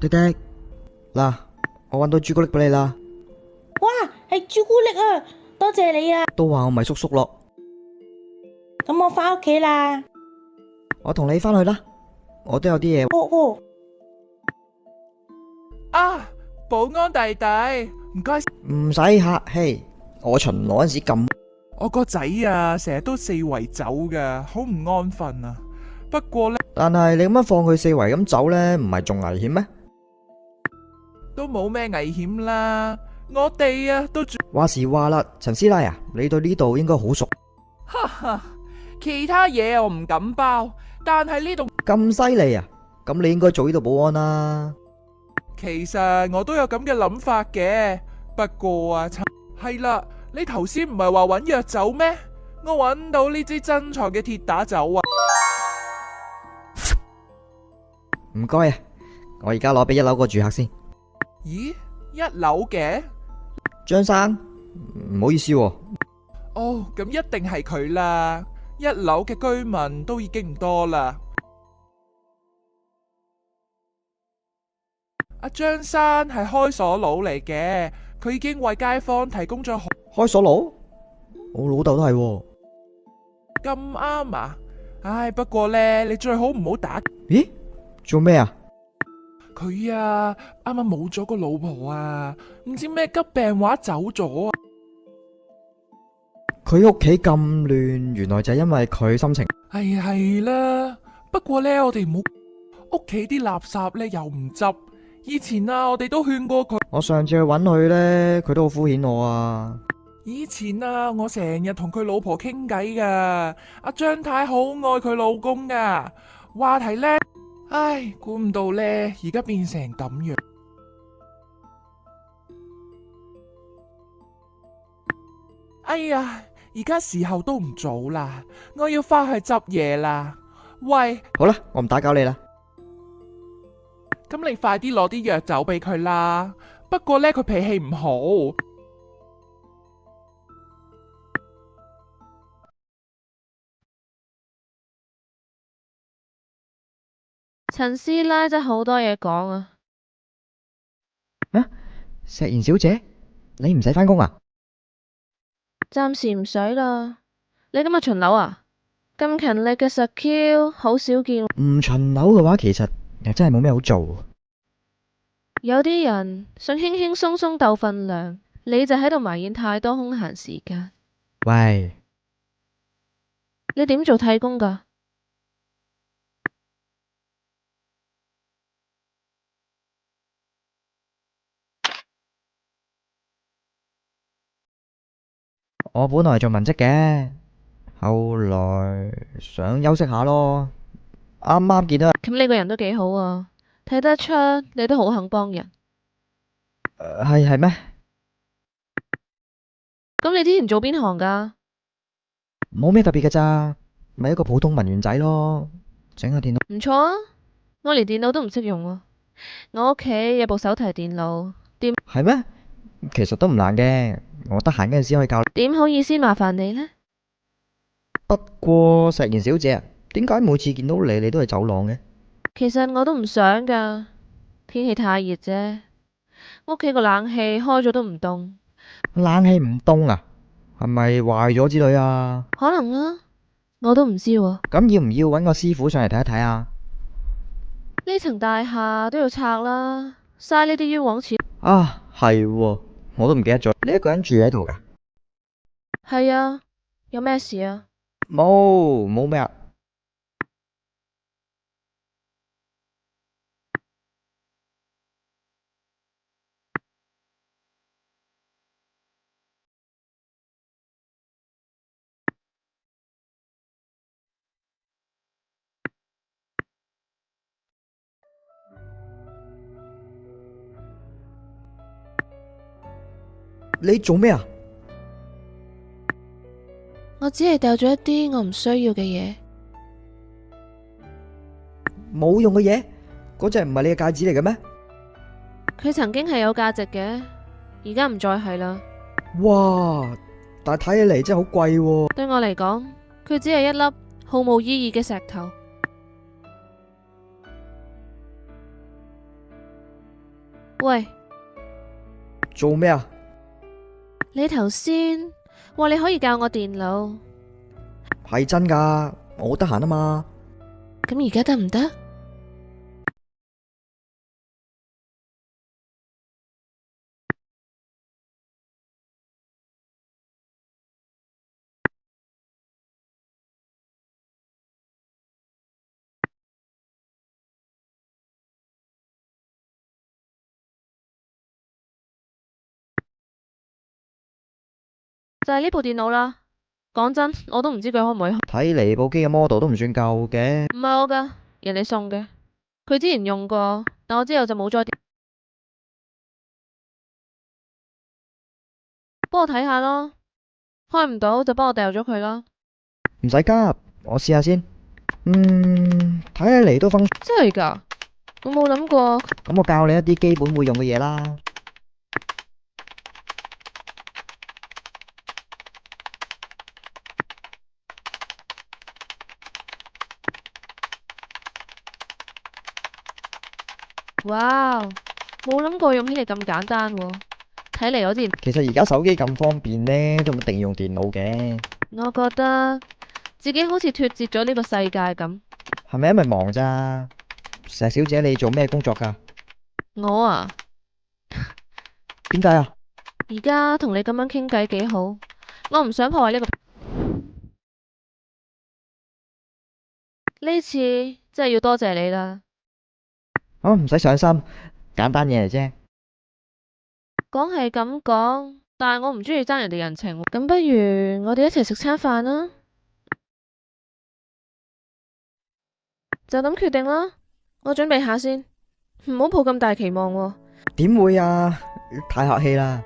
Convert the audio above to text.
迪迪，嗱，我搵到朱古力俾你啦。哇，係朱古力啊！多謝你啊！都話我唔係叔叔咯，咁我返屋企啦。我同你返去啦。我都有啲嘢。哦哦，啊，保安弟弟，唔該。唔使客氣，我巡邏嗰陣時咁。我個仔啊，成日都四圍走㗎，好唔安分啊。不過呢，但係你咁樣放佢四圍咁走呢，唔係仲危險咩？都冇咩危險啦。我哋啊都住，話時話啦，陳師奶啊，你對呢度應該好熟。哈哈，其他嘢我唔敢包，但係呢度咁犀利啊！咁你應該做呢度保安啦。其實我都有咁嘅諗法嘅。不過啊，係啦，你頭先唔係話揾藥酒咩？我揾到呢支珍藏嘅鐵打酒啊！唔該啊，我而家攞俾1樓個住客先。咦，1樓嘅？張生，唔好意思喎。哦，咁一定係佢啦。1樓嘅居民都已經唔多啦。阿張生係開鎖佬嚟嘅，佢已經為街坊提供咗開鎖佬？我老豆都係喎。咁啱啊！唉，不過呢，你最好唔好打咦？做咩啊？佢啊！啱啱冇咗個老婆啊，唔知咩急病話走咗啊！佢屋企咁亂，原來就係因為佢心情。係啦，不過呢，我哋唔好屋企啲垃圾呢又唔執。以前啊，我哋都勸過佢。我上次去揾佢呢，佢都好敷衍我啊。以前啊，我成日同佢老婆傾偈噶。阿張太好愛佢老公噶，話題呢，唉，估唔到呢，而家變成咁樣。哎呀，而家時候都唔早啦，我要翻去執嘢啦。喂，好啦，我唔打攪你啦。咁你快啲攞啲藥酒俾佢啦。不過呢，佢脾氣唔好。陳師奶真係好多嘢講啊！啊，石賢小姐，你唔使返工啊？暫時唔使啦。你今日巡樓啊？咁勤力嘅實 Q 好少見。唔巡樓嘅話，其實又真係冇咩好做。有啲人想輕輕鬆鬆鬥份糧，你就喺度埋怨太多空閒時間。喂，你點做替工㗎？我本來做文職嘅，後來想休息下咯。啱啱見到，咁你個人都幾好啊，睇得出你都好肯幫人。係咩？咁你之前做邊行㗎？冇咩特別嘅咋，咪一個普通文員仔咯，整下電腦。唔錯啊，我連電腦都唔識用啊。我屋企有部手提電腦，係咩？其實都唔難嘅，我得閒嗰陣時可以教。點好意思麻煩你呢？不過石賢小姐啊，點解每次見到你都係走廊嘅？其實我都唔想㗎，天氣太熱啫。屋企個冷氣開咗都唔凍。冷氣唔凍啊？係咪壞咗之類啊？可能啊，我都唔知喎。咁要唔要搵個師傅上嚟睇一睇啊？呢層大廈都要拆啦，嘥呢啲冤枉錢。啊，係喎，我都唔記得咗。你一個人住喺度噶？係啊，有咩事啊？冇咩啊？你做咩啊？我只係掉咗一啲我唔需要嘅嘢。冇用嘅嘢？嗰隻唔係你嘅戒指嚟嘅咩？佢曾經係有價值嘅，而家唔再係啦。哇！但係睇起嚟真係好貴喎。對我嚟講，佢只係一粒毫無意義嘅石頭。喂，做咩啊？你頭先話你可以教我電腦，係真㗎，我好得閒啊嘛。咁而家得唔得？就係呢部電腦啦。講真，我都唔知佢可唔可以開。睇嚟部機嘅 model 都唔算舊嘅。唔係我㗎，人哋送嘅。佢之前用過，但我之後就冇再掂。幫我睇下咯，開唔到就幫我掉咗佢啦。唔使急，我試下先。睇起嚟都分。真係㗎？我冇諗過。咁我教你一啲基本會用嘅嘢啦。哇，冇諗過用起嚟咁簡單喎。睇嚟我之前，其實而家手機咁方便呢，都唔一定要用電腦嘅。我覺得自己好似脫節咗呢個世界咁。係咪因為忙咋？石小姐，你做咩工作㗎？我啊，點解啊？而家同你咁樣傾偈幾好，我唔想破壞呢個。呢次真係要多謝你啦。唔使上心，簡單嘢嚟啫。講係咁講，但係我唔中意爭人哋人情喎。咁不如我哋一齊食餐飯啦，就咁決定啦。我準備下先，唔好抱咁大期望喎。點會啊？太客氣啦。